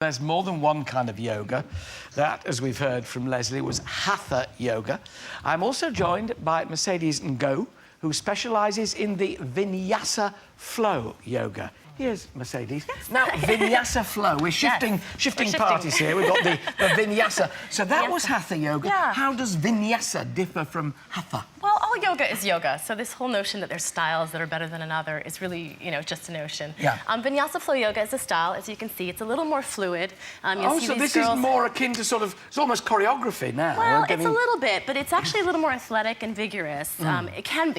There's more than one kind of yoga. That, as we've heard from Leslie, was Hatha yoga. I'm also joined by Mercedes Ngoh, who specialises in the Vinyasa flow yoga. Here's Mercedes. Yes. Now, Vinyasa flow. We're shifting parties here. We've got the Vinyasa. So that was Hatha yoga. Yeah. How does Vinyasa differ from Hatha? Well, all yoga is yoga. So this whole notion that there's styles that are better than another is really, just a notion. Yeah. Vinyasa flow yoga is a style. As you can see, it's a little more fluid. So this is more akin to sort of, it's almost choreography now. Well, it's a little bit, but it's actually a little more athletic and vigorous. It can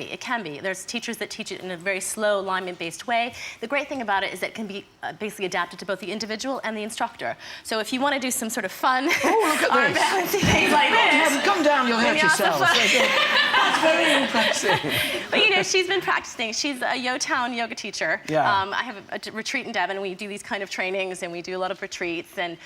be. There's teachers that teach it in a very slow, alignment-based way. The great thing about it is that it can be basically adapted to both the individual and the instructor. So if you want to do some sort of fun, arm balancing things like this, come down, you'll hurt yourself. That's very impressive. But she's been practicing. She's a Yeotown yoga teacher. Yeah. I have a retreat in Devon. We do these kind of trainings, and we do a lot of retreats, and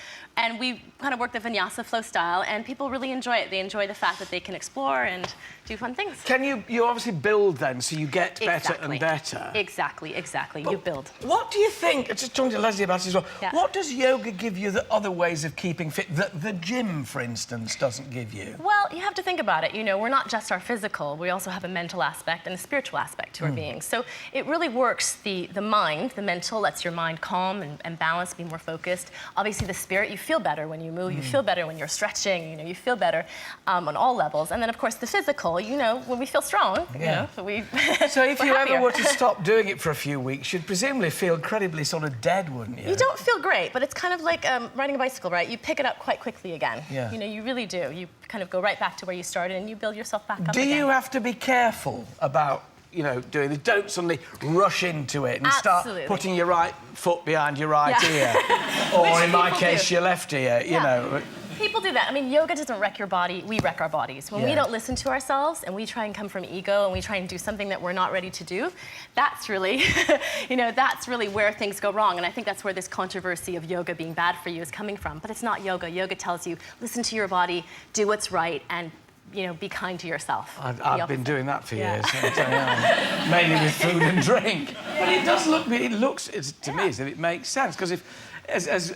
we kind of work the Vinyasa flow style, and people really enjoy it. They enjoy the fact that they can explore and do fun things. Can you obviously build then, so you get better and better? Exactly. But you build. What do you think, just talking to Leslie about it as well, what does yoga give you that other ways of keeping fit, that the gym, for instance, doesn't give you? Well, you have to think about it. We're not just our physical. We also have a mental aspect and a spiritual aspect to our being. So it really works the mind, the mental, lets your mind calm and balanced, be more focused. Obviously, the spirit, you feel better when you move. You feel better when you're stretching. You feel better on all levels. And then, of course, the physical, when we feel strong, So if you ever were to stop doing it for a few weeks, you'd presumably feel incredibly sort of dead, wouldn't you? You don't feel great, but it's kind of like riding a bicycle, right? You pick it up quite quickly again. Yeah. You really do. You kind of go right back to where you started and you build yourself back up again. Do you have to be careful about doing this? Don't suddenly rush into it and start putting your right foot behind your right ear. Or in my case, your left ear, People do that. yoga doesn't wreck your body. We wreck our bodies. When we don't listen to ourselves and we try and come from ego and we try and do something that we're not ready to do, that's really, that's really where things go wrong. And I think that's where this controversy of yoga being bad for you is coming from. But it's not yoga. Yoga tells you, listen to your body, do what's right, and be kind to yourself. I've been doing that for years, mainly with food and drink. But it does look, to me, as if it makes sense, because as